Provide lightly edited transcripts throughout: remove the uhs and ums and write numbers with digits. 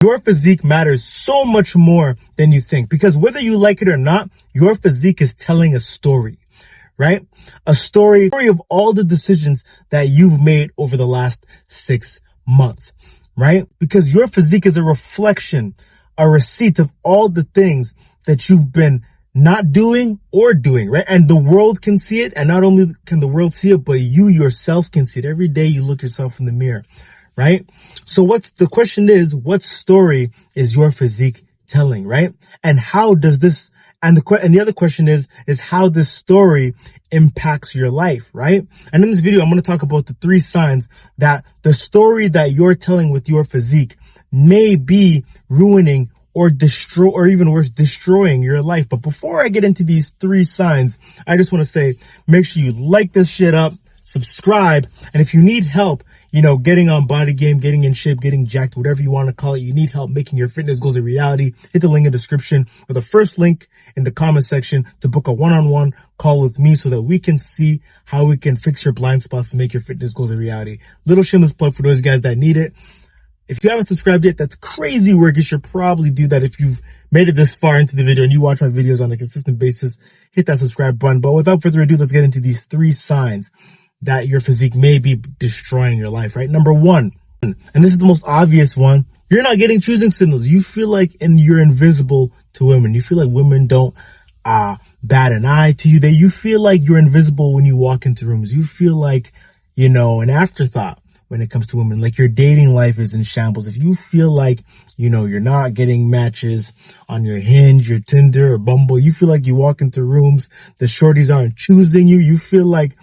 Your physique matters so much more than you think, because whether you like it or not, your physique is telling a story, right? A story of all the decisions that you've made over the last 6 months, right? Because your physique is a reflection, a receipt of all the things that you've been not doing or doing, right? And the world can see it. And not only can the world see it, but you yourself can see it. Every day you look yourself in the mirror, right? So the question is, what story is your physique telling, right? And how does this, and the other question is how this story impacts your life, right? And in this video, I'm going to talk about the 3 signs that the story that you're telling with your physique may be ruining or even worse, destroying your life. But before I get into these 3 signs, I just want to say, make sure you like this shit up, subscribe, and if you need help, getting on Bodygame, getting in shape, getting jacked, whatever you want to call it, you need help making your fitness goals a reality, hit the link in the description or the first link in the comment section to book a one-on-one call with me so that we can see how we can fix your blind spots to make your fitness goals a reality. Little shameless plug for those guys that need it. If you haven't subscribed yet, that's crazy work. You should probably do that if you've made it this far into the video and you watch my videos on a consistent basis. Hit that subscribe button. But without further ado, let's get into these 3 signs that your physique may be destroying your life, right? Number 1, and this is the most obvious one, you're not getting choosing signals. You feel like you're invisible to women. You feel like women don't bat an eye to you. You feel like you're invisible when you walk into rooms. You feel like, an afterthought when it comes to women, like your dating life is in shambles. If you feel like, you're not getting matches on your Hinge, your Tinder, or Bumble, you feel like you walk into rooms, the shorties aren't choosing you. You feel like,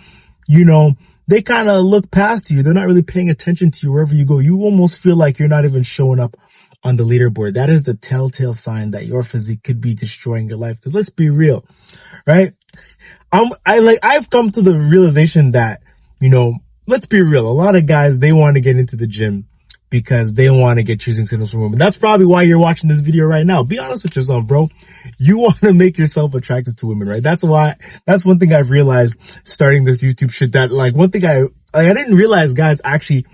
they kind of look past you. They're not really paying attention to you wherever you go. You almost feel like you're not even showing up on the leaderboard. That is the telltale sign that your physique could be destroying your life. Because let's be real, right? I've come to the realization that, let's be real. A lot of guys, they want to get into the gym because they want to get choosing signals from women. That's probably why you're watching this video right now. Be honest with yourself, bro. You want to make yourself attractive to women, right? That's one thing I've realized starting this YouTube shit, that one thing I didn't realize guys actually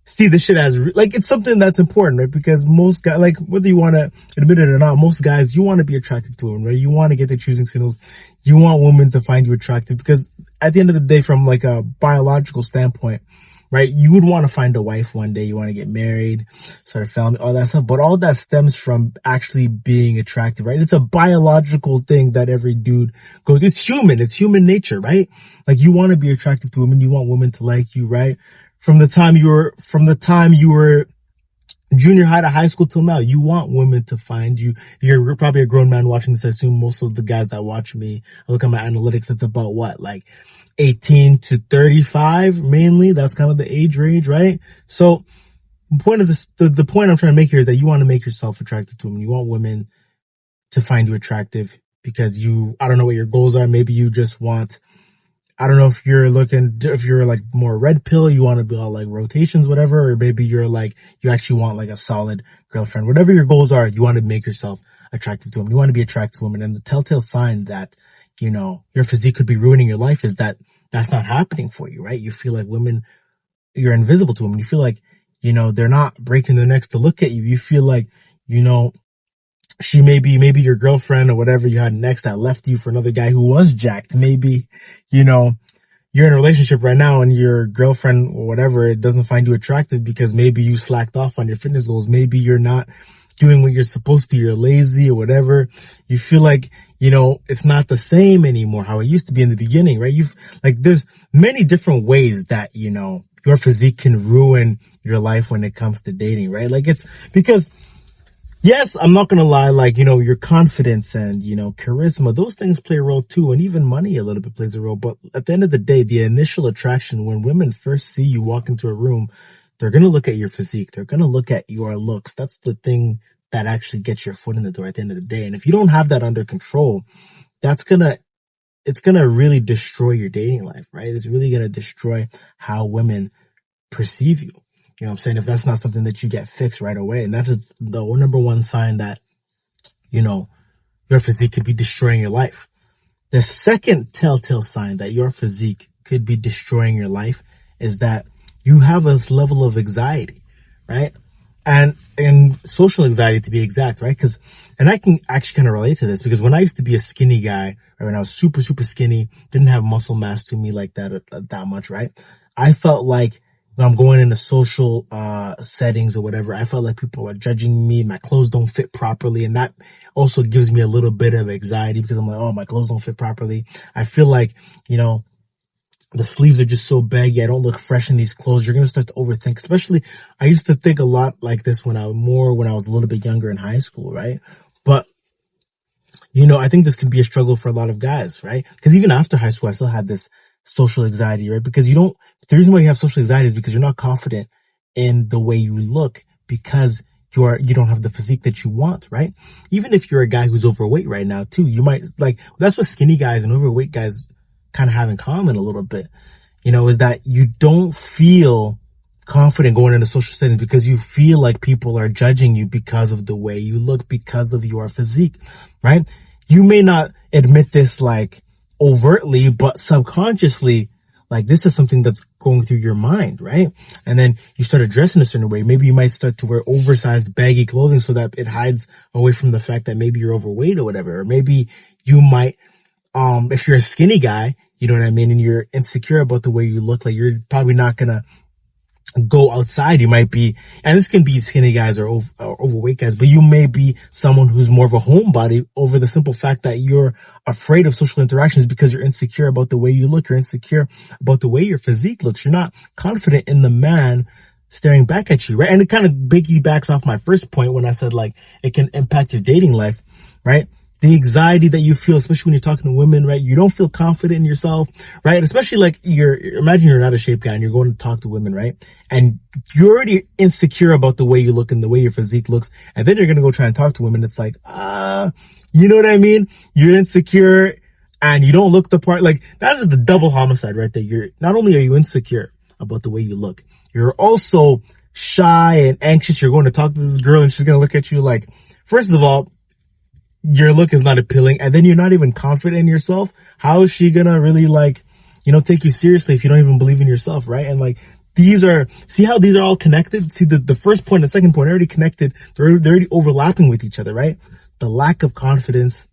see this shit as, it's something that's important, right? Because most guys, whether you want to admit it or not, most guys, you want to be attractive to women, right? You want to get the choosing signals. You want women to find you attractive because at the end of the day, from a biological standpoint, right? You would want to find a wife one day. You want to get married, start a family, all that stuff. But all that stems from actually being attractive, right? It's a biological thing that every dude goes, it's human. It's human nature, right? You want to be attractive to women. You want women to like you, right? From the time you were junior high to high school till now, you want women to find you. You're probably a grown man watching this. I assume most of the guys that watch me, I look at my analytics, it's about 18 to 35 mainly. That's kind of the age range, right? So the point I'm trying to make here is that you want to make yourself attractive to women. You want women to find you attractive because I don't know what your goals are. Maybe you just want, I don't know if you're more red pill, you want to be all rotations, whatever, or maybe you actually want a solid girlfriend. Whatever your goals are, you want to make yourself attractive to women. You want to be attracted to women. And the telltale sign that, your physique could be ruining your life is that that's not happening for you, right? You feel like women, you're invisible to women. You feel like, they're not breaking their necks to look at you. You feel like, she maybe your girlfriend or whatever you had next that left you for another guy who was jacked. Maybe, you're in a relationship right now and your girlfriend or whatever, it doesn't find you attractive because maybe you slacked off on your fitness goals. Maybe you're not doing what you're supposed to. You're lazy or whatever. You feel like, it's not the same anymore, how it used to be in the beginning, right? There's many different ways that, your physique can ruin your life when it comes to dating, right? It's because, yes, I'm not going to lie, your confidence and, charisma, those things play a role too. And even money a little bit plays a role. But at the end of the day, the initial attraction, when women first see you walk into a room, they're going to look at your physique. They're going to look at your looks. That's the thing that actually gets your foot in the door at the end of the day. And if you don't have that under control, it's going to really destroy your dating life, right? It's really going to destroy how women perceive you. You know what I'm saying? If that's not something that you get fixed right away. And that is the number 1 sign that, your physique could be destroying your life. The second telltale sign that your physique could be destroying your life is that you have a level of anxiety, right? and social anxiety to be exact, right? And I can actually kind of relate to this because when I used to be a skinny guy, right, when I was super, super skinny, didn't have muscle mass to me like that much, right? I felt like when I'm going into social, settings or whatever, I felt like people are judging me. My clothes don't fit properly. And that also gives me a little bit of anxiety because I'm like, oh, my clothes don't fit properly. I feel like, the sleeves are just so baggy. I don't look fresh in these clothes. You're going to start to overthink. Especially, I used to think a lot like this when I was a little bit younger in high school, right? But, I think this could be a struggle for a lot of guys, right? Because even after high school, I still had this social anxiety, right? Because the reason why you have social anxiety is because you're not confident in the way you look because you don't have the physique that you want, right? Even if you're a guy who's overweight right now too, you might that's what skinny guys and overweight guys kind of have in common a little bit, is that you don't feel confident going into social settings because you feel like people are judging you because of the way you look, because of your physique, right? You may not admit this overtly, but subconsciously, this is something that's going through your mind, right? And then you start dressing a certain way. Maybe you might start to wear oversized baggy clothing so that it hides away from the fact that maybe you're overweight or whatever. Or maybe you might, if you're a skinny guy, you know what I mean? And you're insecure about the way you look, you're probably not gonna go outside. You might be, and this can be skinny guys or overweight guys, but you may be someone who's more of a homebody over the simple fact that you're afraid of social interactions because you're insecure about the way you look. You're insecure about the way your physique looks. You're not confident in the man staring back at you, right? And it kind of piggybacks off my first point when I said it can impact your dating life, right? The anxiety that you feel, especially when you're talking to women, right? You don't feel confident in yourself, right? Especially imagine you're not a shape guy and you're going to talk to women, right? And you're already insecure about the way you look and the way your physique looks. And then you're going to go try and talk to women. It's you know what I mean? You're insecure and you don't look the part. That is the double homicide right there. Not only are you insecure about the way you look, you're also shy and anxious. You're going to talk to this girl and she's going to look at you first of all, your look is not appealing, and then you're not even confident in yourself. How is she gonna really take you seriously if you don't even believe in yourself, right? And see how these are all connected? See the first point and the second point are already connected. They're already overlapping with each other, right? The lack of confidence,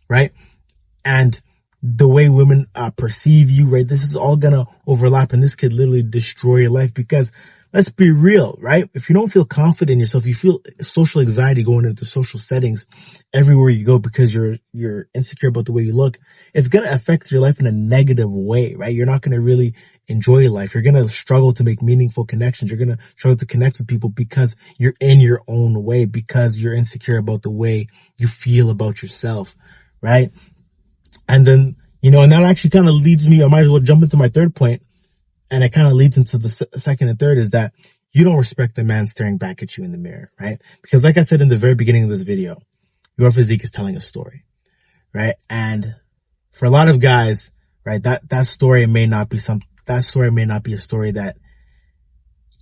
right? And the way women perceive you, right? This is all gonna overlap, and this could literally destroy your life because let's be real, right? If you don't feel confident in yourself, you feel social anxiety going into social settings everywhere you go because you're insecure about the way you look. It's going to affect your life in a negative way, right? You're not going to really enjoy your life. You're going to struggle to make meaningful connections. You're going to struggle to connect with people because you're in your own way, because you're insecure about the way you feel about yourself, right? And then, and that actually kind of leads me, I might as well jump into my third point. And it kind of leads into the second and third is that you don't respect the man staring back at you in the mirror, right? Because like I said in the very beginning of this video, your physique is telling a story, right? And for a lot of guys, right, that story may not be a story that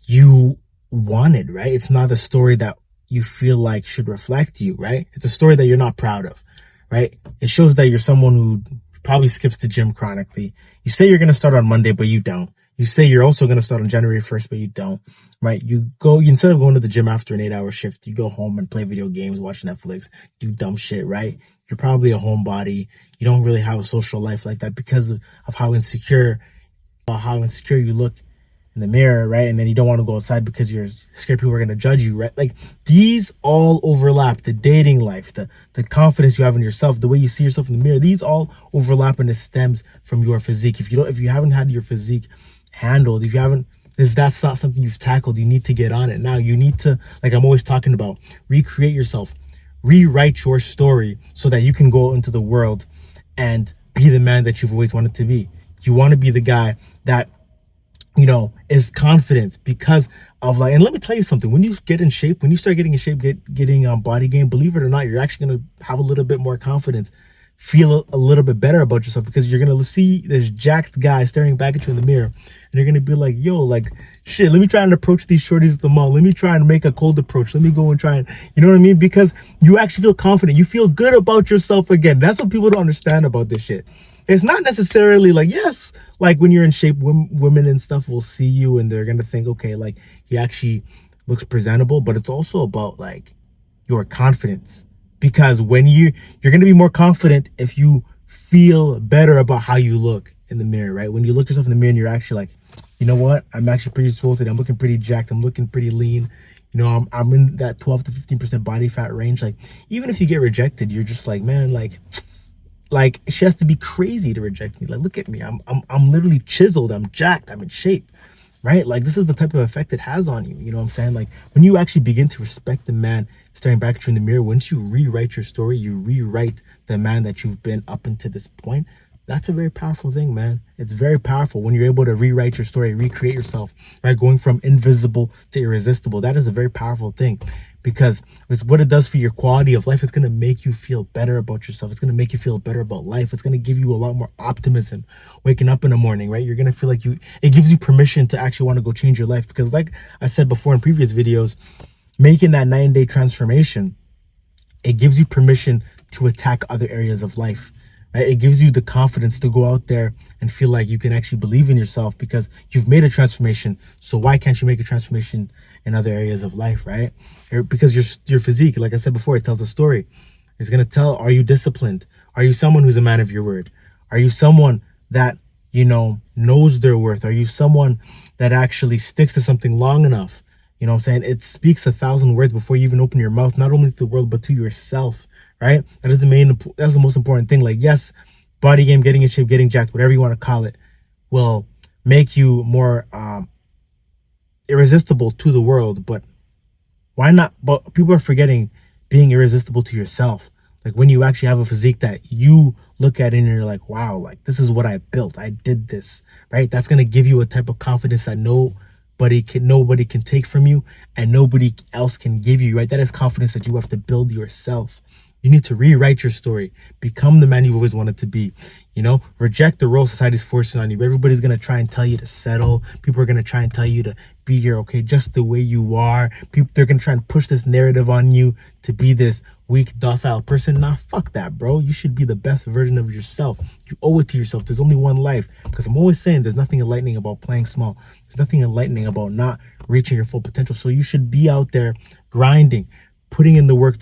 you wanted, right? It's not a story that you feel like should reflect you, right? It's a story that you're not proud of, right? It shows that you're someone who probably skips the gym chronically. You say you're going to start on Monday, but you don't. You say you're also going to start on January 1st, but you don't, right? Instead of going to the gym after an 8-hour shift, you go home and play video games, watch Netflix, do dumb shit, right? You're probably a homebody. You don't really have a social life like that because of how insecure you look in the mirror, right? And then you don't want to go outside because you're scared people are going to judge you, right? These all overlap. The dating life, the confidence you have in yourself, the way you see yourself in the mirror, these all overlap, and it stems from your physique. If you haven't had your physique handled, if that's not something you've tackled, you need to get on it now. You need to, I'm always talking about, recreate yourself, rewrite your story so that you can go into the world and be the man that you've always wanted to be. You want to be the guy that is confident because of and let me tell you something, when you get in shape, when you start getting in shape, getting Bodygame, believe it or not, you're actually going to have a little bit more confidence, feel a little bit better about yourself because you're going to see this jacked guy staring back at you in the mirror and you're going to be like, yo, shit, let me try and approach these shorties at the mall. Let me try and make a cold approach. Let me go and try and, you know what I mean? Because you actually feel confident. You feel good about yourself again. That's what people don't understand about this shit. It's not necessarily yes, when you're in shape, women and stuff will see you and they're going to think, okay, he actually looks presentable, but it's also about like your confidence. Because when you're going to be more confident if you feel better about how you look in the mirror, right? When you look yourself in the mirror and you're actually like, you know what? I'm actually pretty swole today. I'm looking pretty jacked. I'm looking pretty lean. You know, I'm in that 12 to 15% body fat range. Like, even if you get rejected, you're just like, man, like she has to be crazy to reject me. Like, look at me. I'm literally chiseled. I'm jacked. I'm in shape. Right? Like, this is the type of effect it has on you. You know what I'm saying? Like, when you actually begin to respect the man staring back at you in the mirror, once you rewrite your story, you rewrite the man that you've been up until this point. That's a very powerful thing, man. It's very powerful when you're able to rewrite your story, recreate yourself, right? Going from invisible to irresistible. That is a very powerful thing, because it's what it does for your quality of life. It's going to make you feel better about yourself. It's going to make you feel better about life. It's going to give you a lot more optimism waking up in the morning, right? You're going to feel like it gives you permission to actually want to go change your life. Because like I said before in previous videos, making that 9-day transformation, it gives you permission to attack other areas of life. Right? It gives you the confidence to go out there and feel like you can actually believe in yourself because you've made a transformation. So why can't you make a transformation in other areas of life, right? Because your physique, like I said before, it tells a story. It's going to tell, are you disciplined? Are you someone who's a man of your word? Are you someone that, you know, knows their worth? Are you someone that actually sticks to something long enough? You know what I'm saying? It speaks 1,000 words before you even open your mouth, not only to the world, but to yourself. Right? That's the most important thing. Like, yes, body game, getting in shape, getting jacked, whatever you want to call it, will make you more irresistible to the world. But why not? But people are forgetting being irresistible to yourself. Like, when you actually have a physique that you look at and you're like, wow, like, this is what I built. I did this, right? That's going to give you a type of confidence that nobody can take from you and nobody else can give you, right? That is confidence that you have to build yourself. You need to rewrite your story. Become the man you've always wanted to be. You know, reject the role society's forcing on you. Everybody's going to try and tell you to settle. People are going to try and tell you to be here, okay, just the way you are. They're going to try and push this narrative on you to be this weak, docile person. Nah, fuck that, bro. You should be the best version of yourself. You owe it to yourself. There's only one life. Because I'm always saying there's nothing enlightening about playing small. There's nothing enlightening about not reaching your full potential. So you should be out there grinding, putting in the work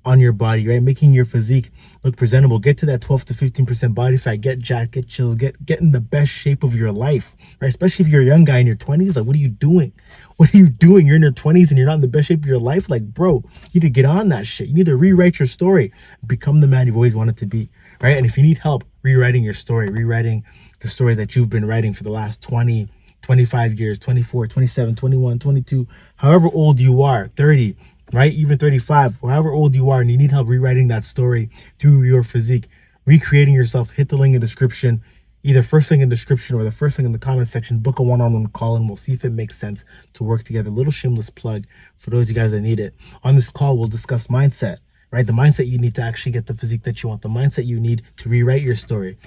on your body, right? Making your physique look presentable. Get to that 12 to 15% body fat. Get jacked, get chill, get in the best shape of your life, right? Especially if you're a young guy in your 20s. Like, what are you doing? What are you doing? You're in your 20s and you're not in the best shape of your life. Like, bro, you need to get on that shit. You need to rewrite your story. Become the man you've always wanted to be, right? And if you need help rewriting your story, rewriting the story that you've been writing for the last 20, 25 years, 24, 27, 21, 22, however old you are, 30, right? Even 35, however old you are, and you need help rewriting that story through your physique, recreating yourself, hit the link in the description, either first link in the description or the first link in the comment section. Book a one-on-one call and we'll see if it makes sense to work together. Little shameless plug for those of you guys that need it. On this call, we'll discuss mindset, right? The mindset you need to actually get the physique that you want, the mindset you need to rewrite your story,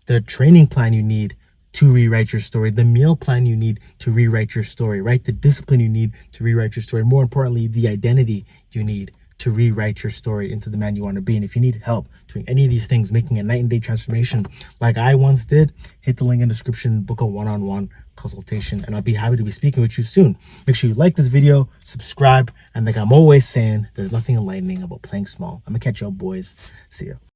the training plan you need to rewrite your story, the meal plan you need to rewrite your story, right? The discipline you need to rewrite your story. More importantly, the identity you need to rewrite your story into the man you want to be. And if you need help doing any of these things, making a night and day transformation like I once did, hit the link in the description, book a one-on-one consultation, and I'll be happy to be speaking with you soon. Make sure you like this video, subscribe, and like I'm always saying, there's nothing enlightening about playing small. I'm gonna catch y'all boys. See ya.